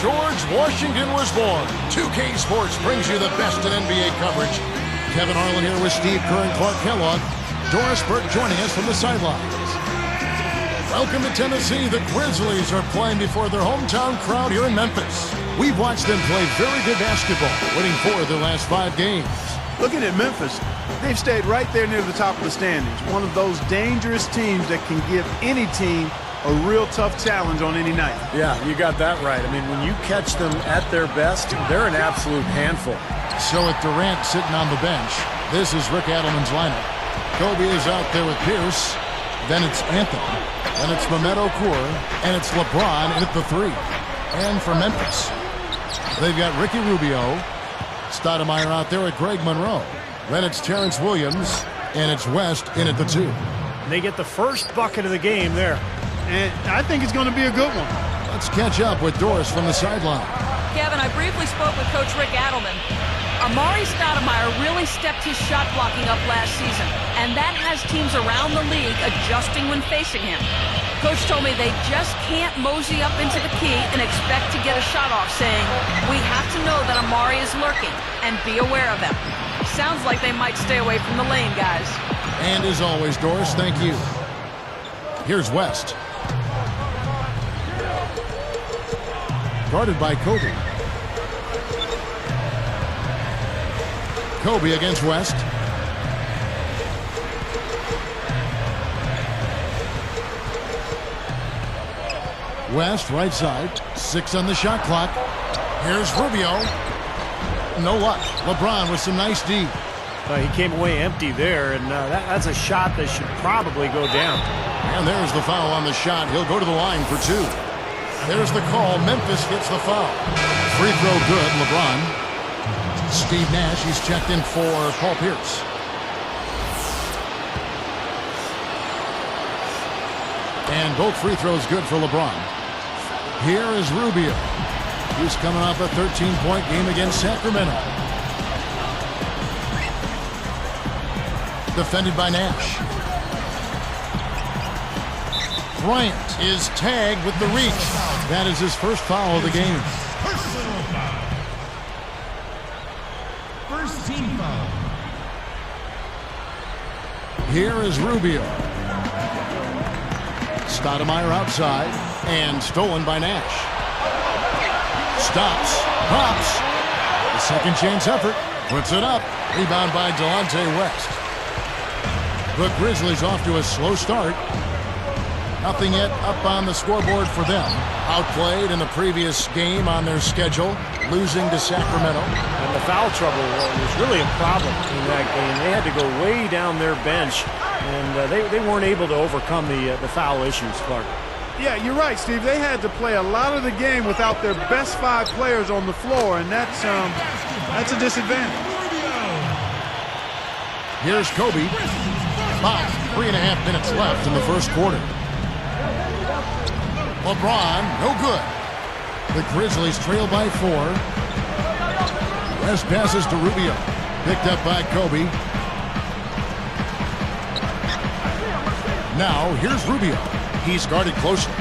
George Washington was born. 2K Sports brings you the best in NBA coverage. Kevin Harlan here with Steve Kerr and Clark Kellogg. Doris Burke joining us from the sidelines. Welcome to Tennessee. The Grizzlies are playing before their hometown crowd here in Memphis. We've watched them play very good basketball, winning 4 of their last 5 games. Looking at Memphis, they've stayed right there near the top of the standings. One of those dangerous teams that can give any team a real tough challenge on any night. Yeah, you got that right. I mean, when you catch them at their best, they're an absolute handful. So with Durant sitting on the bench, this is Rick Adelman's lineup. Kobe is out there with Pierce. Then it's Anthony. Then it's Mehmet Okur. And it's LeBron in at the 3. And for Memphis, they've got Ricky Rubio. Stoudemire out there with Greg Monroe. Then it's Terrence Williams. And it's West in at the 2. They get the first bucket of the game there. And I think it's going to be a good one. Let's catch up with Doris from the sideline. Kevin, I briefly spoke with Coach Rick Adelman. Amari Stoudemire really stepped his shot blocking up last season, and that has teams around the league adjusting when facing him. Coach told me they just can't mosey up into the key and expect to get a shot off, saying, we have to know that Amari is lurking and be aware of him. Sounds like they might stay away from the lane, guys. And as always, Doris, thank you. Here's West. Guarded by Kobe. Kobe against West. West, right side. 6 on the shot clock. Here's Rubio. No luck. LeBron with some nice D. He came away empty there, and that's a shot that should probably go down. And there's the foul on the shot. He'll go to the line for 2. There's the call. Memphis gets the foul. Free throw good, LeBron. Steve Nash, he's checked in for Paul Pierce. And both free throws good for LeBron. Here is Rubio. He's coming off a 13-point game against Sacramento. Defended by Nash. Bryant is tagged with the reach. That is his first foul of the game. First team foul. Here is Rubio. Stoudemire outside and stolen by Nash. Stops, pops. The second chance effort, puts it up. Rebound by Delonte West. The Grizzlies off to a slow start. Nothing yet up on the scoreboard for them. Outplayed in the previous game on their schedule, losing to Sacramento. And the foul trouble was really a problem in that game. They had to go way down their bench, and they weren't able to overcome the foul issues, Clark. Yeah, you're right, Steve. They had to play a lot of the game without their best 5 players on the floor, and that's a disadvantage. Here's Kobe. About 3.5 minutes left in the first quarter. LeBron, no good. The Grizzlies trail by 4. West passes to Rubio. Picked up by Kobe. Now, here's Rubio. He's guarded closely.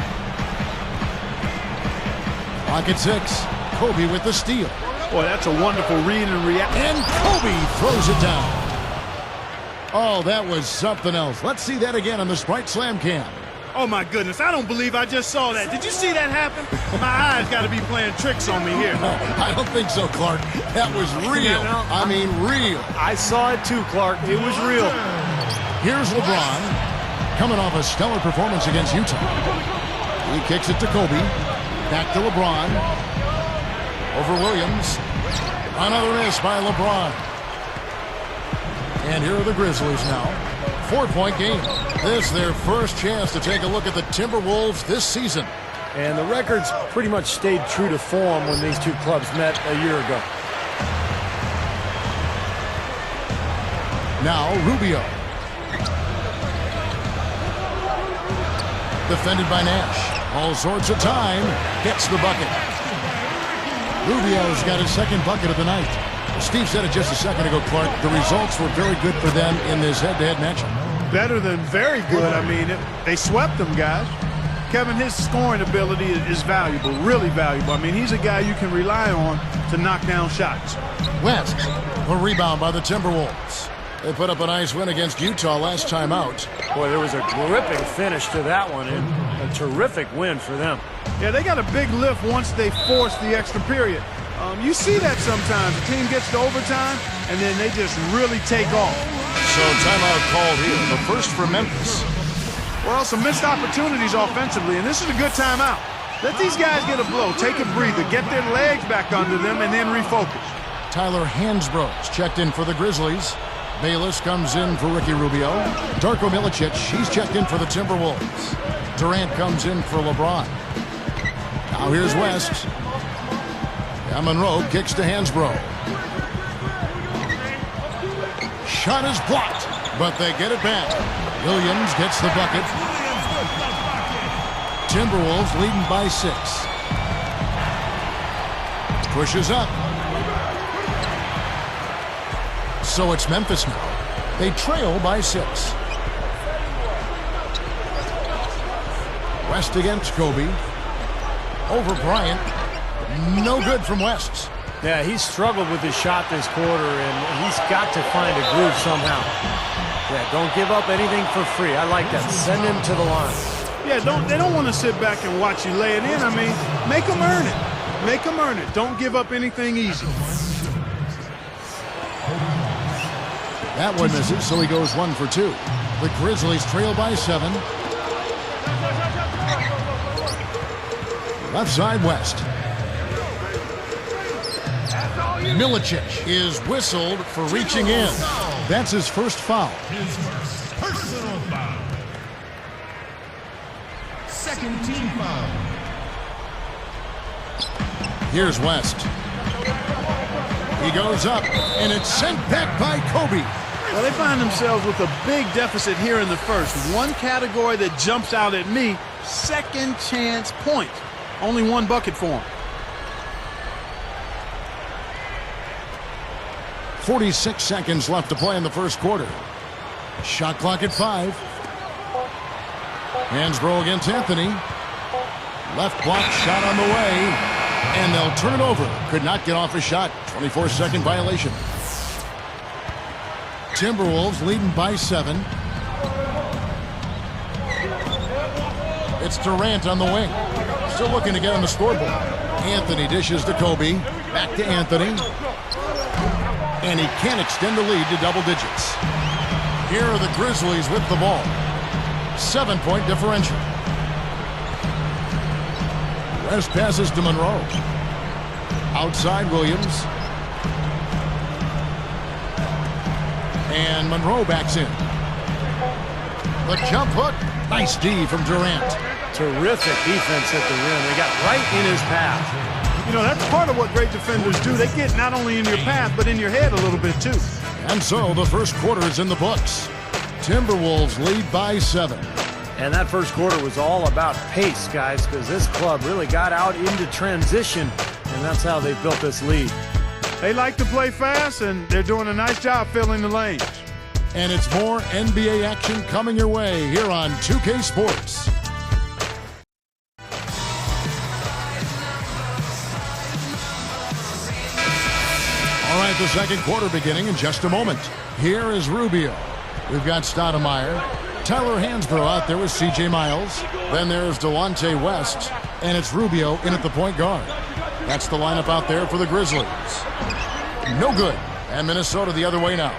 Clock at 6. Kobe with the steal. Boy, that's a wonderful read and react. And Kobe throws it down. Oh, that was something else. Let's see that again on the Sprite Slam Cam. Oh, my goodness. I don't believe I just saw that. Did you see that happen? My eyes got to be playing tricks on me here. No, I don't think so, Clark. That was real. I mean, real. I saw it too, Clark. It was real. Here's LeBron, coming off a stellar performance against Utah. He kicks it to Kobe. Back to LeBron. Over Williams. Another miss by LeBron. And here are the Grizzlies now. 4-point game. This their first chance to take a look at the Timberwolves this season. And the records pretty much stayed true to form when these two clubs met a year ago. Now Rubio. Defended by Nash. All sorts of time. Gets the bucket. Rubio's got his second bucket of the night. Steve said it just a second ago, Clark. The results were very good for them in this head-to-head matchup. Better than very good. I mean, they swept them, guys. Kevin, his scoring ability is valuable, really valuable. I mean, he's a guy you can rely on to knock down shots. West, a rebound by the Timberwolves. They put up a nice win against Utah last time out. Boy, there was a gripping finish to that one, and a terrific win for them. Yeah, they got a big lift once they forced the extra period. You see that sometimes. The team gets to overtime, and then they just really take off. So timeout called here, the first for Memphis. Well, some missed opportunities offensively, and this is a good timeout. Let these guys get a blow, take a breather, get their legs back under them, and then refocus. Tyler Hansbrough's checked in for the Grizzlies. Bayless comes in for Ricky Rubio. Darko Milicic, he's checked in for the Timberwolves. Durant comes in for LeBron. Now here's West. And Monroe kicks to Hansbrough. Shot is blocked, but they get it back. Williams gets the bucket. Timberwolves leading by 6. Pushes up. So it's Memphis now. They trail by 6. West against Kobe. Over Bryant. No good from West. Yeah, he's struggled with his shot this quarter, and he's got to find a groove somehow. Yeah, don't give up anything for free. I like that. Send him to the line. Yeah, they don't want to sit back and watch you lay it in. I mean, make them earn it. Make them earn it. Don't give up anything easy. That one misses, so he goes 1 for 2. The Grizzlies trail by 7. Left side, West. Milicic is whistled for reaching in. That's his first foul. His first personal foul. Second team foul. Here's West. He goes up, and it's sent back by Kobe. Well, they find themselves with a big deficit here in the first. One category that jumps out at me, second chance points. Only one bucket for them. 46 seconds left to play in the first quarter. Shot clock at 5. Hansbrough against Anthony. Left block shot on the way. And they'll turn it over. Could not get off a shot. 24-second violation. Timberwolves leading by 7. It's Durant on the wing. Still looking to get on the scoreboard. Anthony dishes to Kobe. Back to Anthony. And he can't extend the lead to double digits. Here are the Grizzlies with the ball. 7-point differential. West passes to Monroe. Outside Williams. And Monroe backs in. The jump hook. Nice D from Durant. Terrific defense at the rim. They got right in his path. You know, that's part of what great defenders do. They get not only in your path, but in your head a little bit, too. And so the first quarter is in the books. Timberwolves lead by 7. And that first quarter was all about pace, guys, because this club really got out into transition, and that's how they built this lead. They like to play fast, and they're doing a nice job filling the lanes. And it's more NBA action coming your way here on 2K Sports. All right, the second quarter beginning in just a moment. Here is Rubio. We've got Stoudemire. Tyler Hansbrough out there with C.J. Miles. Then there's Delonte West. And it's Rubio in at the point guard. That's the lineup out there for the Grizzlies. No good. And Minnesota the other way now.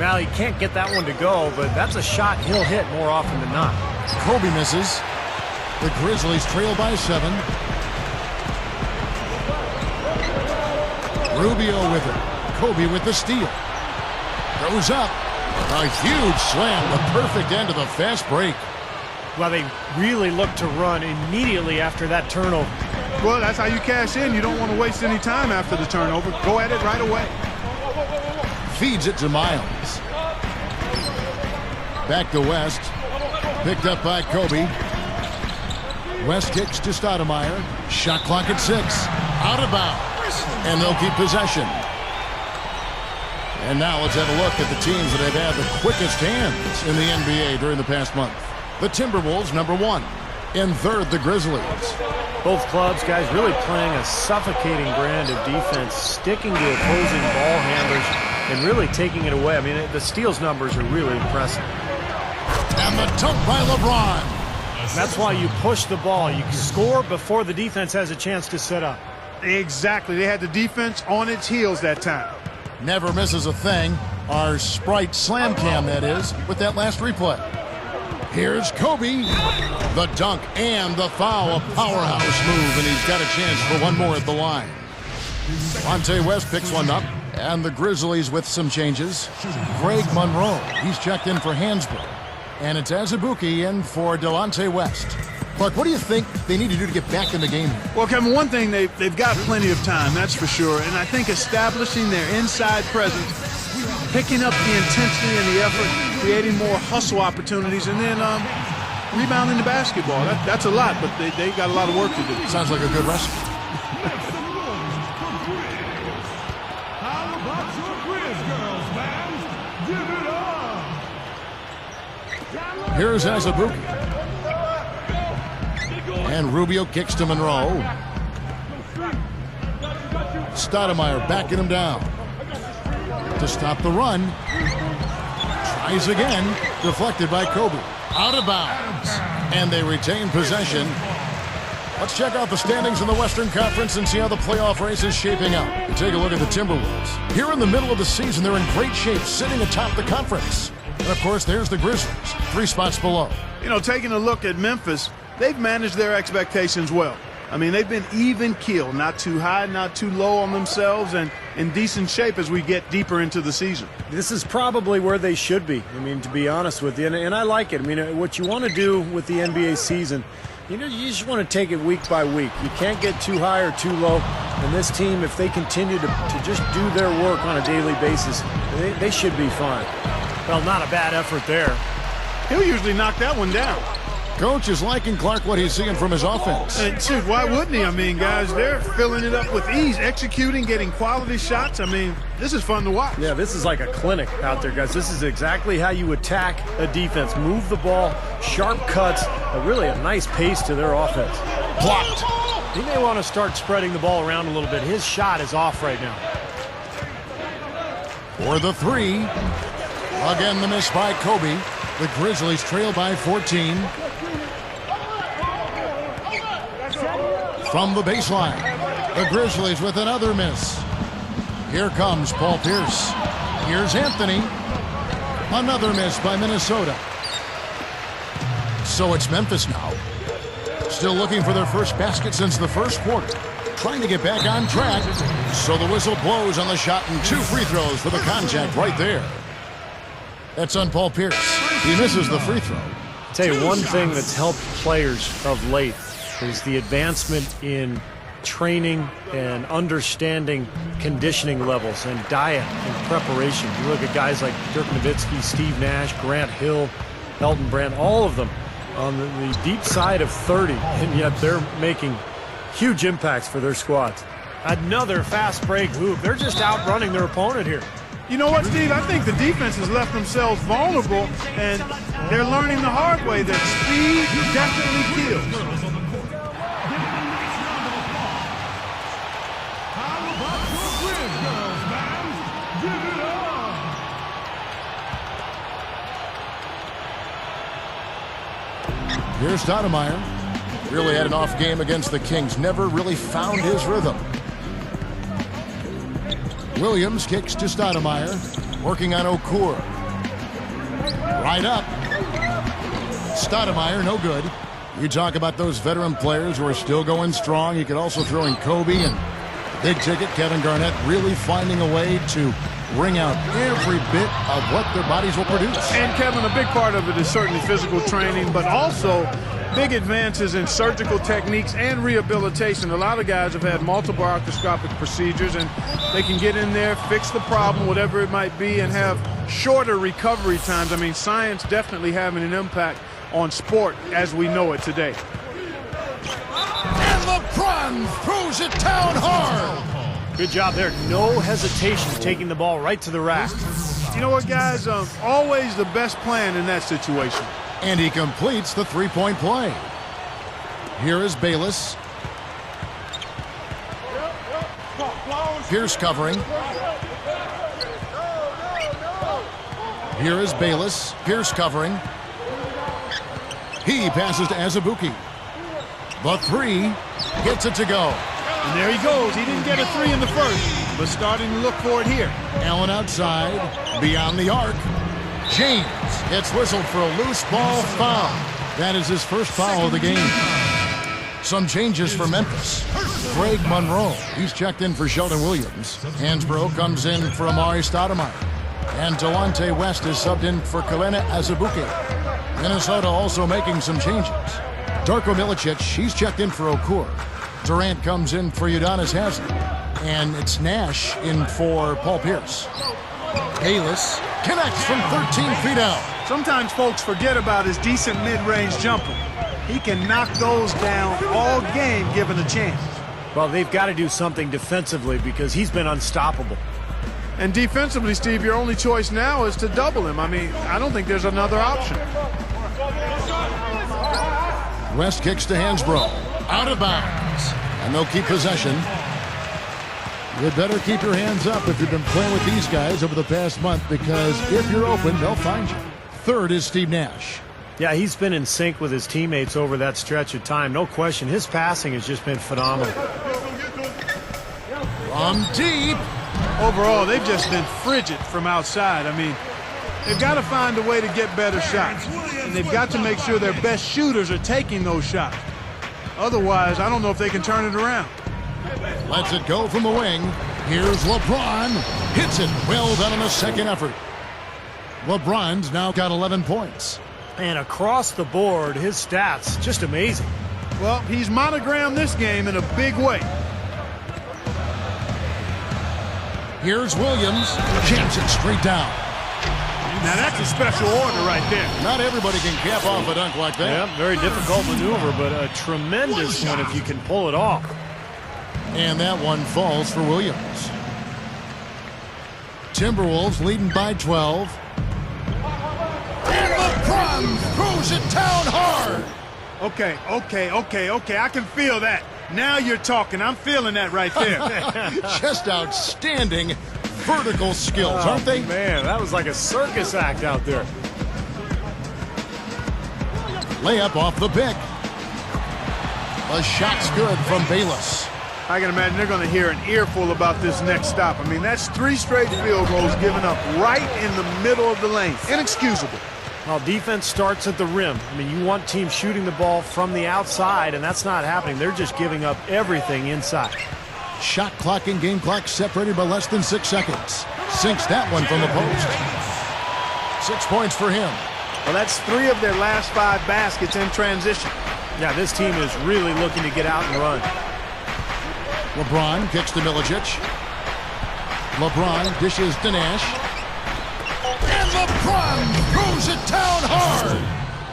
Now, he can't get that one to go, but that's a shot he'll hit more often than not. Kobe misses. The Grizzlies trail by 7. Rubio with it. Kobe with the steal. Goes up. A huge slam. The perfect end of the fast break. Well, they really look to run immediately after that turnover. Well, that's how you cash in. You don't want to waste any time after the turnover. Go at it right away. Feeds it to Miles. Back to West. Picked up by Kobe. West kicks to Stoudemire. Shot clock at 6. Out of bounds. And they'll keep possession. And now let's have a look at the teams that have had the quickest hands in the NBA during the past month. The Timberwolves, number 1. In third, the Grizzlies. Both clubs, guys, really playing a suffocating brand of defense, sticking to opposing ball handlers and really taking it away. I mean, the steals numbers are really impressive. And the dunk by LeBron. That's why you push the ball. You can score before the defense has a chance to set up. Exactly. They had the defense on its heels that time. Never misses a thing. Our Sprite Slam Cam, that is, with that last replay. Here's Kobe. The dunk and the foul. A powerhouse move, and he's got a chance for one more at the line. Delonte West picks one up, and the Grizzlies with some changes. Greg Monroe, he's checked in for Hansbrough. And it's Azubuike in for Delonte West. Clark, what do you think they need to do to get back in the game here? Well, Kevin, one thing, they've got plenty of time, that's for sure. And I think establishing their inside presence, picking up the intensity and the effort, creating more hustle opportunities, and then rebounding the basketball. That's a lot, but they got a lot of work to do. Sounds like a good recipe. How about your Grizz girls, man? Give it up! Here's Azubuike. And Rubio kicks to Monroe. Stoudemire backing him down. To stop the run. Tries again. Deflected by Kobe. Out of bounds. And they retain possession. Let's check out the standings in the Western Conference and see how the playoff race is shaping up. And take a look at the Timberwolves. Here in the middle of the season, they're in great shape, sitting atop the conference. And, of course, there's the Grizzlies, 3 spots below. You know, taking a look at Memphis, they've managed their expectations well. I mean, they've been even keel, not too high, not too low on themselves, and in decent shape as we get deeper into the season. This is probably where they should be, I mean, to be honest with you. And I like it. I mean, what you want to do with the NBA season, you just want to take it week by week. You can't get too high or too low. And this team, if they continue to just do their work on a daily basis, they should be fine. Well, not a bad effort there. He'll usually knock that one down. Coach is liking Clark what he's seeing from his offense. And shoot, why wouldn't he? I mean, guys, they're filling it up with ease, executing, getting quality shots. I mean, this is fun to watch. Yeah, this is like a clinic out there, guys. This is exactly how you attack a defense. Move the ball, sharp cuts, really a nice pace to their offense. Blocked. He may want to start spreading the ball around a little bit. His shot is off right now. For the 3. Again, the miss by Kobe. The Grizzlies trail by 14. From the baseline, the Grizzlies with another miss. Here comes Paul Pierce. Here's Anthony. Another miss by Minnesota. So it's Memphis now. Still looking for their first basket since the first quarter. Trying to get back on track. So the whistle blows on the shot and 2 free throws for the contact right there. That's on Paul Pierce. He misses the free throw. I'll tell you one thing that's helped players of late is the advancement in training and understanding conditioning levels and diet and preparation. You look at guys like Dirk Nowitzki, Steve Nash, Grant Hill, Elton Brand, all of them on the deep side of 30, and yet they're making huge impacts for their squads. Another fast break hoop. They're just outrunning their opponent here. You know what, Steve? I think the defense has left themselves vulnerable, and they're learning the hard way that speed definitely kills. How about your Grizz girls, man? Give it up! Here's Stoudemire. Really had an off game against the Kings. Never really found his rhythm. Williams kicks to Stoudemire. Working on Okur. Right up. Stoudemire, no good. You talk about those veteran players who are still going strong. You could also throw in Kobe and big ticket Kevin Garnett really finding a way to wring out every bit of what their bodies will produce. And Kevin, a big part of it is certainly physical training, but also big advances in surgical techniques and rehabilitation. A lot of guys have had multiple arthroscopic procedures, and they can get in there, fix the problem, whatever it might be, and have shorter recovery times. I mean, science definitely having an impact on sport as we know it today. And LeBron throws it down hard. Good job there. No hesitation taking the ball right to the rack. You know what, guys? Always the best plan in that situation. And he completes the 3-point play. Here is Bayless. Pierce covering. Here is Bayless. Pierce covering. He passes to Azubuike. The three gets it to go. And there he goes. He didn't get a three in the first, but starting to look for it here. Allen outside, beyond the arc. James gets whistled for a loose ball foul. That is his first foul of the game. Some changes for Memphis. Greg Monroe, he's checked in for Sheldon Williams. Hansbrough comes in for Amari Stoudemire. And Delonte West is subbed in for Kelena Azubuike. Minnesota also making some changes. Darko Milicic, he's checked in for Okur. Durant comes in for Udonis Haslem. And it's Nash in for Paul Pierce. Bayless connects from 13 feet out. Sometimes folks forget about his decent mid-range jumper. He can knock those down all game given a chance. Well, they've got to do something defensively because he's been unstoppable. And defensively, Steve, your only choice now is to double him. I mean, I don't think there's another option. West kicks to Hansbrough. Out of bounds. And they'll keep possession. You'd better keep your hands up if you've been playing with these guys over the past month, because if you're open, they'll find you. Third is Steve Nash. Yeah, he's been in sync with his teammates over that stretch of time. No question. His passing has just been phenomenal. From deep. Overall, they've just been frigid from outside. I mean, they've got to find a way to get better shots. And they've got to make sure their best shooters are taking those shots. Otherwise, I don't know if they can turn it around. Lets it go from the wing. Here's LeBron. Hits it. Well done on the second effort. LeBron's now got 11 points. And across the board, his stats, just amazing. Well, he's monogrammed this game in a big way. Here's Williams. Jams it straight down. Now that's a special order right there. Not everybody can cap off a dunk like that. Yeah, very difficult maneuver, but a tremendous one if you can pull it off. And that one falls for Williams. Timberwolves leading by 12. And LeBron throws it down hard. Okay. I can feel that. Now you're talking. I'm feeling that right there. Just outstanding vertical skills, aren't they? Man, that was like a circus act out there. Layup off the pick. A shot's good from Bayless. I can imagine they're going to hear an earful about this next stop. I mean, that's 3 straight field goals given up right in the middle of the lane. Inexcusable. Well, defense starts at the rim. I mean, you want teams shooting the ball from the outside, and that's not happening. They're just giving up everything inside. Shot clock and game clock separated by less than 6 seconds. Sinks that one from the post. 6 points for him. Well, that's 3 of their last 5 baskets in transition. Yeah, this team is really looking to get out and run. LeBron kicks to Milicic. LeBron dishes to Nash. And LeBron throws it down hard.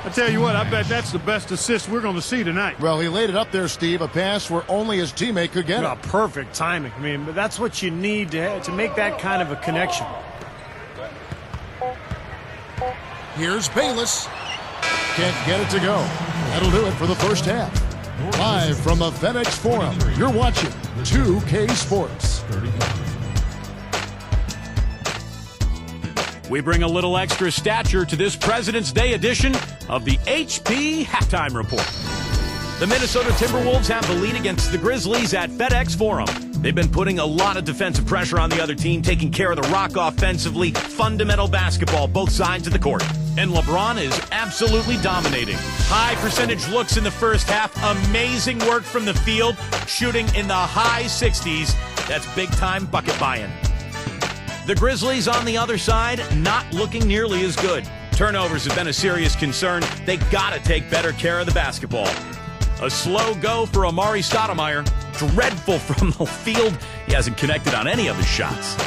I tell you what, I bet that's the best assist we're going to see tonight. Well, he laid it up there, Steve. A pass where only his teammate could get it. Perfect timing. I mean, but that's what you need to make that kind of a connection. Here's Bayless. Can't get it to go. That'll do it for the first half. Live from the FedEx Forum, you're watching 2K Sports. We bring a little extra stature to this President's Day edition of the HP Halftime Report. The Minnesota Timberwolves have the lead against the Grizzlies at FedEx Forum. They've been putting a lot of defensive pressure on the other team, taking care of the rock offensively, fundamental basketball, both sides of the court. And LeBron is absolutely dominating. High percentage looks in the first half, amazing work from the field, shooting in the high 60s. That's big-time bucket buying. The Grizzlies on the other side, not looking nearly as good. Turnovers have been a serious concern. They gotta take better care of the basketball. A slow go for Amari Stoudemire. Dreadful from the field. He hasn't connected on any of his shots.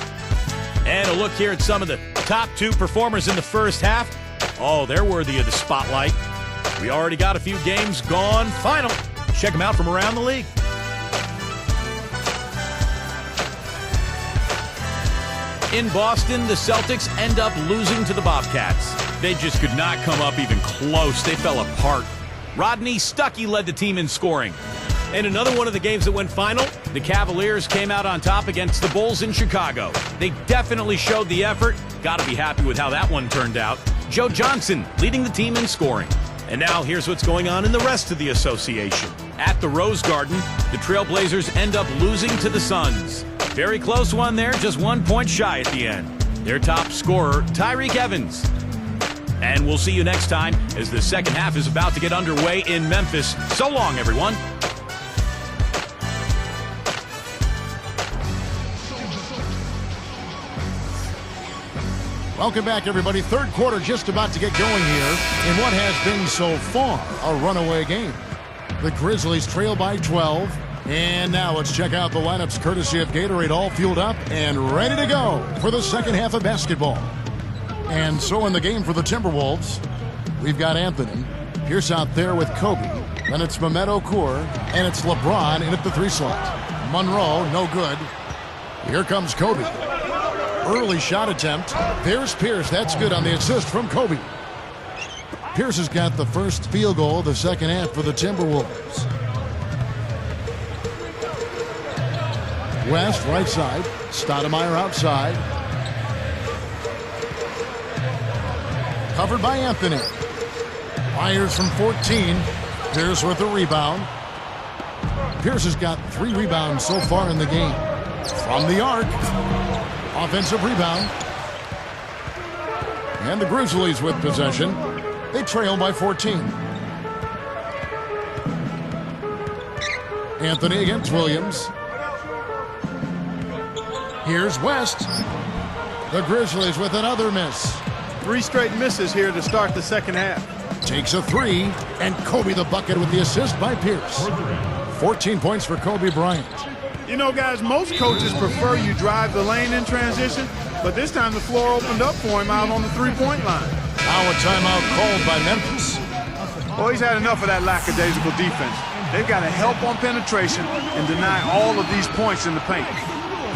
And a look here at some of the top 2 performers in the first half. Oh, they're worthy of the spotlight. We already got a few games gone final. Check them out from around the league. In Boston, the Celtics end up losing to the Bobcats. They just could not come up even close. They fell apart. Rodney Stuckey led the team in scoring. And another one of the games that went final. The Cavaliers came out on top against the Bulls in Chicago. They definitely showed the effort. Got to be happy with how that one turned out. Joe Johnson leading the team in scoring. And now here's what's going on in the rest of the association. At the Rose Garden, the Trailblazers end up losing to the Suns. Very close one there, just 1 point shy at the end. Their top scorer, Tyreke Evans. And we'll see you next time as the second half is about to get underway in Memphis. So long, everyone. Welcome back, everybody. Third quarter just about to get going here in what has been so far a runaway game. The Grizzlies trail by 12. And now let's check out the lineups courtesy of Gatorade, all fueled up and ready to go for the second half of basketball. And so in the game for the Timberwolves, we've got Anthony. Pierce out there with Kobe. Then it's Mehmet Okur. And it's LeBron in at the 3 slot. Monroe, no good. Here comes Kobe. Early shot attempt. There's Pierce. That's good on the assist from Kobe. Pierce has got the first field goal of the second half for the Timberwolves. West, right side. Stoudemire outside. Covered by Anthony. Fires from 14. Pierce with a rebound. Pierce has got 3 rebounds so far in the game. From the arc. Offensive rebound. And the Grizzlies with possession. They trail by 14. Anthony against Williams. Here's West. The Grizzlies with another miss. 3 straight misses here to start the second half. Takes a 3, and Kobe the bucket with the assist by Pierce. 14 points for Kobe Bryant. You know, guys, most coaches prefer you drive the lane in transition, but this time the floor opened up for him out on the 3-point line. Now a timeout called by Memphis. Well, he's had enough of that lackadaisical defense. They've got to help on penetration and deny all of these points in the paint.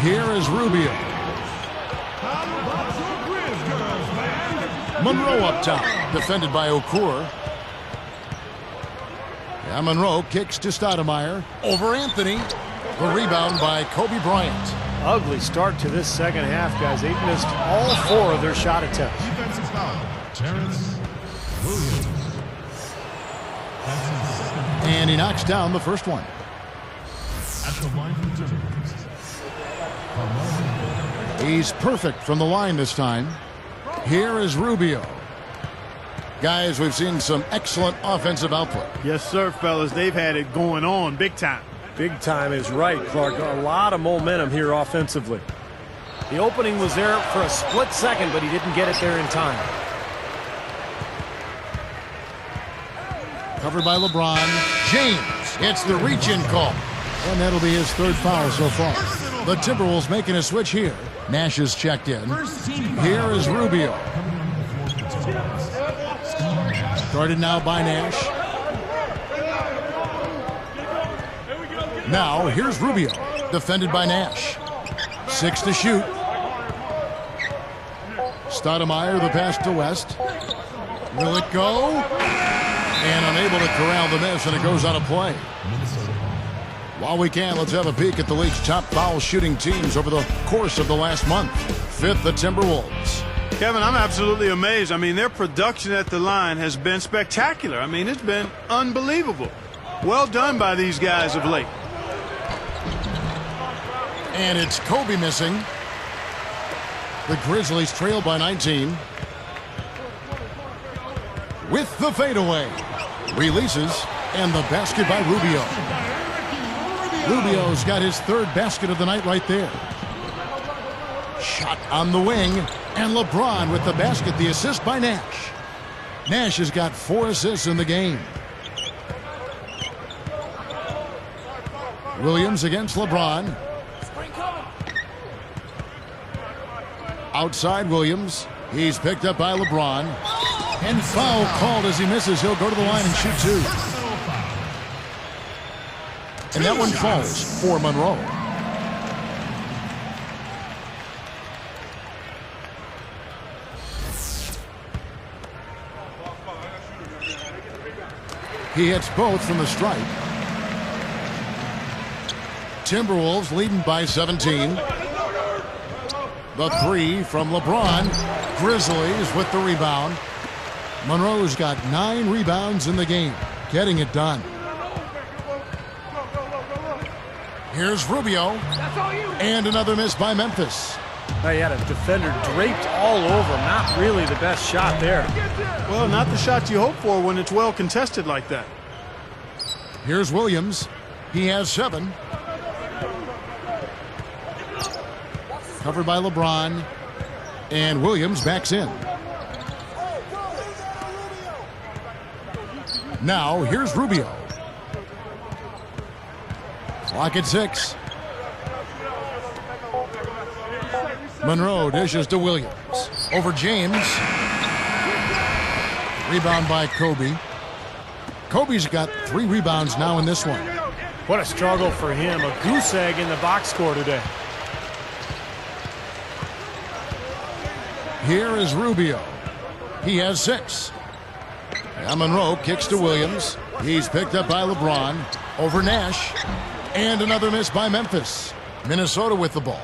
Here is Rubio. Monroe up top, defended by Okur. Yeah, Monroe kicks to Stoudemire. Over Anthony. The rebound by Kobe Bryant. Ugly start to this second half, guys. They've missed all 4 of their shot attempts. Defensive foul. Terrence Williams. And he knocks down the first one. At the line from Timberwolves. He's perfect from the line this time. Here is Rubio. Guys, we've seen some excellent offensive output. Yes, sir, fellas. They've had it going on big time. Big time is right, Clark. A lot of momentum here offensively. The opening was there for a split second, but he didn't get it there in time. Covered by LeBron. James. It's the reach-in call. And that'll be his 3rd foul so far. The Timberwolves making a switch here. Nash is checked in. Here is Rubio. Started now by Nash. Now, here's Rubio, defended by Nash. 6 to shoot. Stoudemire, the pass to West. Will it go? And unable to corral the miss, and it goes on a play. While we can, let's have a peek at the league's top foul shooting teams over the course of the last month. 5th, the Timberwolves. Kevin, I'm absolutely amazed. I mean, their production at the line has been spectacular. I mean, it's been unbelievable. Well done by these guys of late. And it's Kobe missing. The Grizzlies trail by 19. With the fadeaway. Releases. And the basket by Rubio. Rubio's got his 3rd basket of the night right there. Shot on the wing. And LeBron with the basket. The assist by Nash. Nash has got 4 assists in the game. Williams against LeBron. Outside Williams. He's picked up by LeBron. And foul called as he misses. He'll go to the line and shoot 2. And that one falls for Monroe. He hits both from the stripe. Timberwolves leading by 17. The three from LeBron. Grizzlies with the rebound. Monroe's got 9 rebounds in the game, getting it done. Here's Rubio. And another miss by Memphis. He had a defender draped all over him. Not really the best shot there. Well, not the shot you hope for when it's well contested like that. Here's Williams. He has 7. Covered by LeBron. And Williams backs in. Now, here's Rubio. Clock at 6. Monroe dishes to Williams. Over James. Rebound by Kobe. Kobe's got 3 rebounds now in this one. What a struggle for him. A goose egg in the box score today. Here is Rubio. He has 6. Now Monroe kicks to Williams. He's picked up by LeBron. Over Nash. And another miss by Memphis. Minnesota with the ball.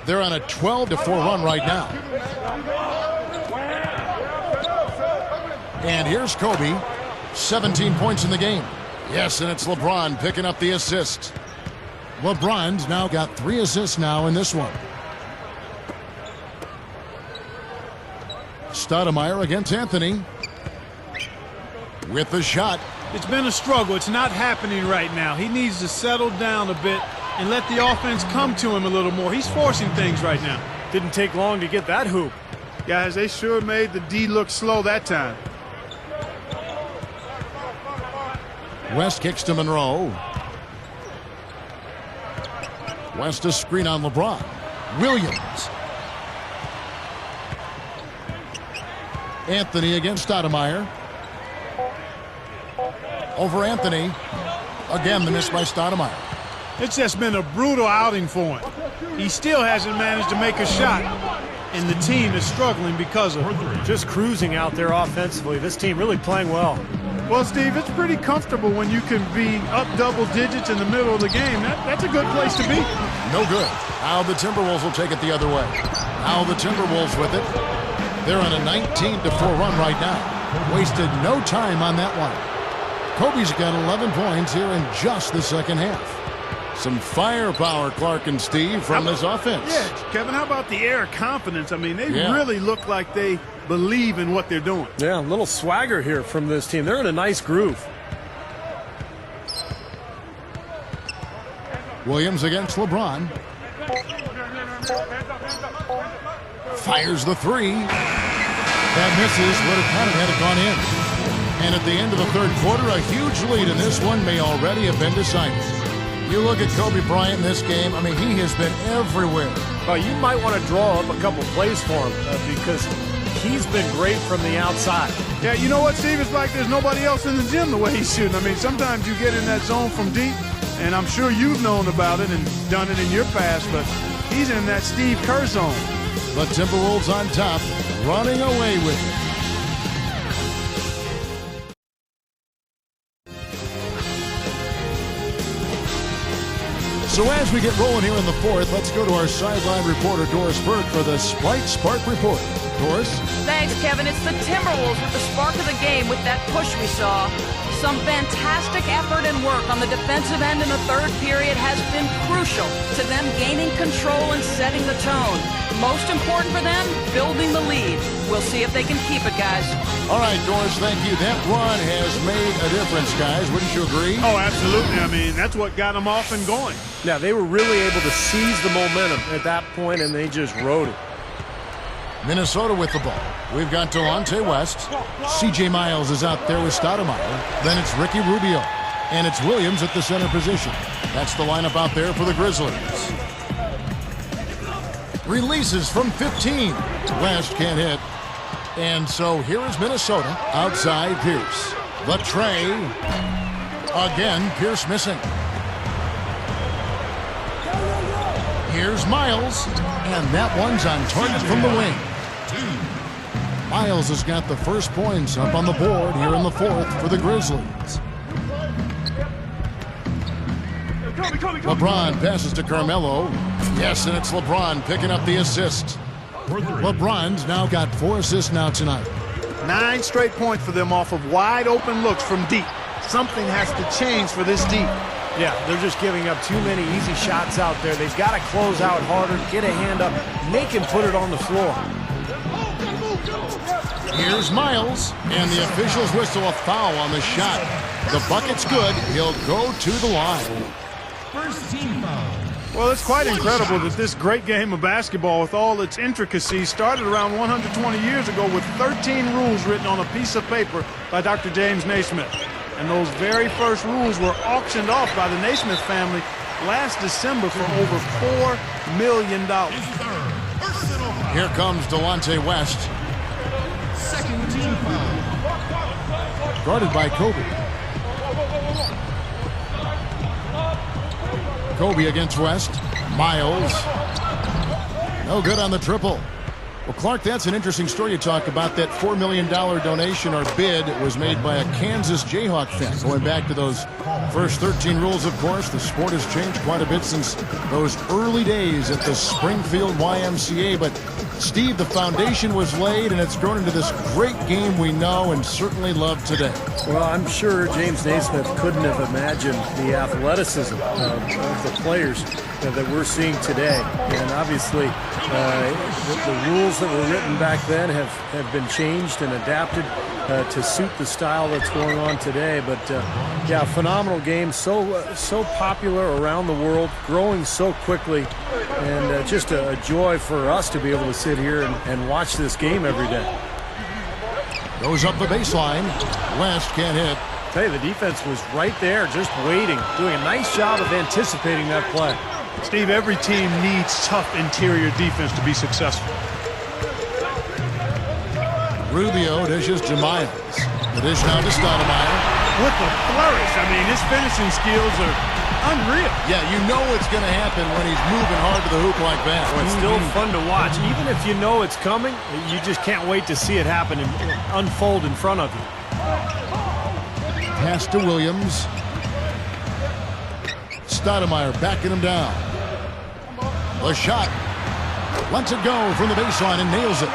They're on a 12-4 run right now. And here's Kobe. 17 points in the game. Yes, and it's LeBron picking up the assist. LeBron's now got 3 assists now in this one. Stoudemire against Anthony. With the shot. It's been a struggle. It's not happening right now. He needs to settle down a bit and let the offense come to him a little more. He's forcing things right now. Didn't take long to get that hoop. Guys, they sure made the D look slow that time. West kicks to Monroe. West a screen on LeBron. Williams. Anthony against Stoudemire. Over Anthony. Again, the miss by Stoudemire. It's just been a brutal outing for him. He still hasn't managed to make a shot, and the team is struggling because of it. Just cruising out there offensively. This team really playing well. Well, Steve, it's pretty comfortable when you can be up double digits in the middle of the game. That's a good place to be. No good. Now the Timberwolves will take it the other way. Now the Timberwolves with it. They're on a 19-4 run right now. Wasted no time on that one. Kobe's got 11 points here in just the second half. Some firepower, Clark and Steve, from this offense. Yeah, Kevin, how about the air of confidence? I mean, they really look like they believe in what they're doing. Yeah, a little swagger here from this team. They're in a nice groove. Williams against LeBron. Fires the 3. That misses. Would have kind of had it gone in. And at the end of the third quarter, a huge lead in this one may already have been decided. You look at Kobe Bryant in this game, I mean, he has been everywhere. Well, you might want to draw up a couple plays for him because he's been great from the outside. Yeah, you know what, Steve? It's like there's nobody else in the gym the way he's shooting. I mean, sometimes you get in that zone from deep, and I'm sure you've known about it and done it in your past, but he's in that Steve Kerr zone. The Timberwolves on top, running away with it. So as we get rolling here in the fourth, let's go to our sideline reporter, Doris Burke, for the Slight Spark Report. Doris? Thanks, Kevin. It's the Timberwolves with the spark of the game with that push we saw. Some fantastic effort and work on the defensive end in the third period has been crucial to them gaining control and setting the tone. Most important for them, building the lead. We'll see if they can keep it, guys. All right, Doris, thank you. That run has made a difference, guys. Wouldn't you agree? Oh, absolutely. I mean, that's what got them off and going. Yeah, they were really able to seize the momentum at that point, and they just rode it. Minnesota with the ball. We've got Delonte West. C.J. Miles is out there with Stoudemire. Then it's Ricky Rubio. And it's Williams at the center position. That's the lineup out there for the Grizzlies. Releases from 15. West can't hit. And so here is Minnesota. Outside Pierce. The tray. Again, Pierce missing. Here's Miles. And that one's on target from the wing. Miles has got the first points up on the board here in the fourth for the Grizzlies. LeBron passes to Carmelo. Yes, and it's LeBron picking up the assist. LeBron's now got 4 assists now tonight. 9 straight points for them off of wide open looks from deep. Something has to change for this deep. Yeah, they're just giving up too many easy shots out there. They've got to close out harder, get a hand up, make him put it on the floor. Here's Miles, and the officials whistle a foul on the shot. The bucket's good. He'll go to the line. First team foul. Well, it's quite incredible that this great game of basketball, with all its intricacies, started around 120 years ago with 13 rules written on a piece of paper by Dr. James Naismith. And those very first rules were auctioned off by the Naismith family last December for over $4 million. Here comes Delonte West. Second team foul. Guarded by Kobe. Kobe against West. Miles. No good on the triple. Well, Clark, that's an interesting story you talk about. That $4 million donation or bid was made by a Kansas Jayhawk fan. Going back to those first 13 rules, of course, the sport has changed quite a bit since those early days at the Springfield YMCA. But, Steve, the foundation was laid, and it's grown into this great game we know and certainly love today. Well, I'm sure James Naismith couldn't have imagined the athleticism of the players that we're seeing today. And obviously, the rules that were written back then have been changed and adapted to suit the style that's going on today. But yeah, phenomenal game, so popular around the world, growing so quickly, and just a joy for us to be able to sit here and watch this game every day. Goes up the baseline. West can't hit. I tell you, the defense was right there, just waiting, doing a nice job of anticipating that play. Steve, every team needs tough interior defense to be successful. Rubio dishes to Miles. The dish now to Stoudemire. With the flourish, I mean, his finishing skills are unreal. Yeah, you know it's going to happen when he's moving hard to the hoop like that. Well, it's still fun to watch. Even if you know it's coming, you just can't wait to see it happen and unfold in front of you. Pass to Williams. Stoudemire backing him down. The shot. Lets it go from the baseline and nails it.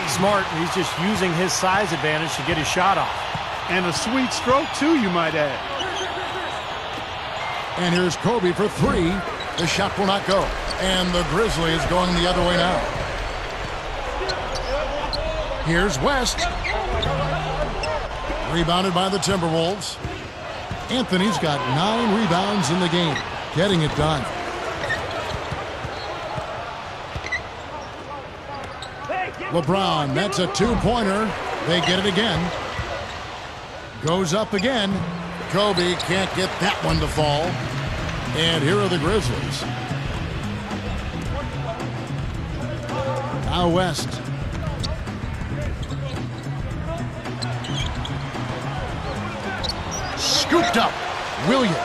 Smart. He's just using his size advantage to get his shot off. And a sweet stroke, too, you might add. And here's Kobe for 3. The shot will not go. And the Grizzlies going the other way now. Here's West. Rebounded by the Timberwolves. Anthony's got 9 rebounds in the game. Getting it done. LeBron, that's a 2-pointer. They get it again. Goes up again. Kobe can't get that one to fall. And here are the Grizzlies. Now West. Scooped up. Williams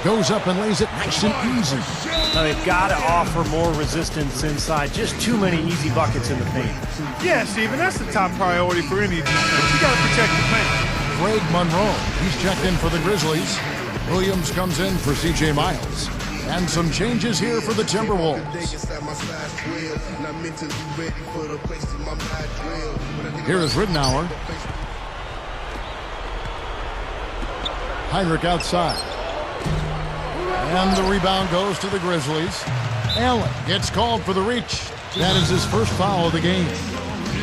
goes up and lays it nice and easy. Now they've got to offer more resistance inside. Just too many easy buckets in the paint. Yeah, Steve, and that's the top priority for any defense. You got to protect the paint. Greg Monroe, he's checked in for the Grizzlies. Williams comes in for C.J. Miles. And some changes here for the Timberwolves. Here is Ridenour. Heinrich outside. And the rebound goes to the Grizzlies. Allen gets called for the reach. That is his first foul of the game.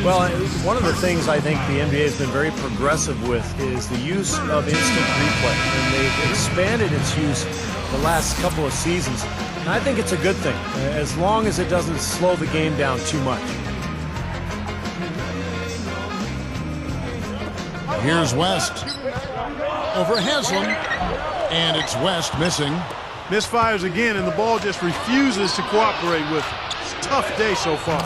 Well, one of the things I think the NBA has been very progressive with is the use of instant replay. And they've expanded its use the last couple of seasons. And I think it's a good thing, as long as it doesn't slow the game down too much. Here's West. Over Haslam. And it's West missing. Misfires again, and the ball just refuses to cooperate with it. It's a tough day so far.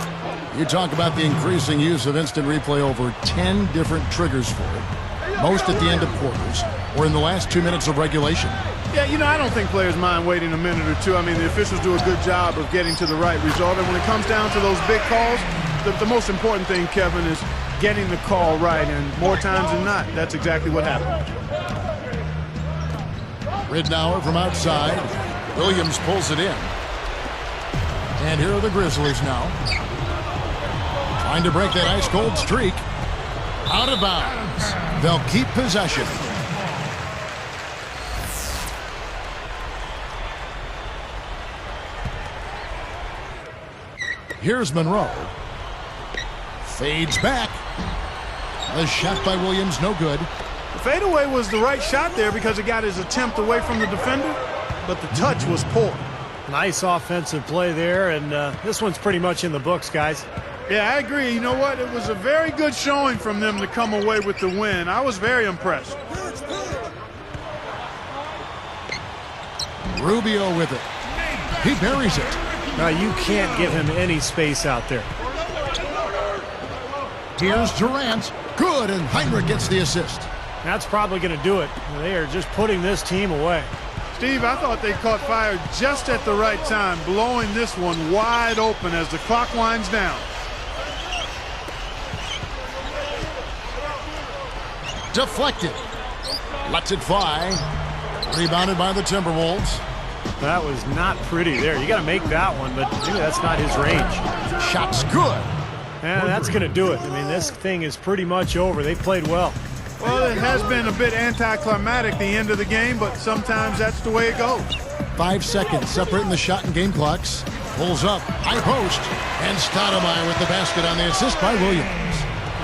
You talk about the increasing use of instant replay, over 10 different triggers for it. Most at the end of quarters or in the last 2 minutes of regulation. Yeah, you know, I don't think players mind waiting a minute or two. I mean, the officials do a good job of getting to the right result. And when it comes down to those big calls, the most important thing, Kevin, is getting the call right, and more times than not, that's exactly what happened. Ridnour from outside. Williams pulls it in. And here are the Grizzlies now. Trying to break that ice-cold streak. Out of bounds. They'll keep possession. Here's Monroe. Fades back. The shot by Williams, no good. The fadeaway was the right shot there because it got his attempt away from the defender, but the touch was poor. Nice offensive play there, and this one's pretty much in the books, guys. Yeah, I agree. You know what? It was a very good showing from them to come away with the win. I was very impressed. Rubio with it. He buries it. Now, you can't give him any space out there. Here's Durant. Good, and Heinrich gets the assist. That's probably going to do it. They are just putting this team away. Steve, I thought they caught fire just at the right time, blowing this one wide open as the clock winds down. Deflected. Lets it fly. Rebounded by the Timberwolves. That was not pretty there. You got to make that one, but maybe that's not his range. Shot's good. Yeah, that's going to do it. I mean, this thing is pretty much over. They played well. Well, it has been a bit anticlimactic the end of the game, but sometimes that's the way it goes. 5 seconds separating the shot and game clocks. Pulls up, high post, and Stoudemire with the basket on the assist by Williams.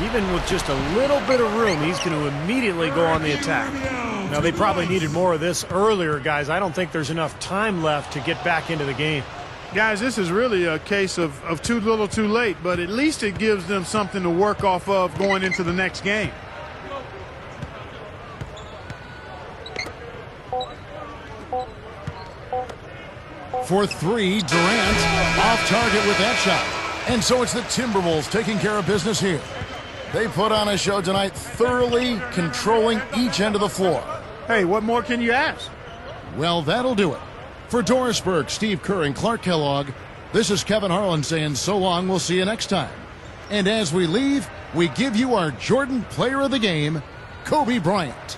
Even with just a little bit of room, he's going to immediately go on the attack. Now, they probably needed more of this earlier, guys. I don't think there's enough time left to get back into the game. Guys, this is really a case of too little too late, but at least it gives them something to work off of going into the next game. For three, Durant off target with that shot. And so it's the Timberwolves taking care of business here. They put on a show tonight, thoroughly controlling each end of the floor. Hey, what more can you ask? Well, that'll do it. For Doris Burke, Steve Kerr, and Clark Kellogg, this is Kevin Harlan saying so long. We'll see you next time. And as we leave, we give you our Jordan Player of the Game, Kobe Bryant.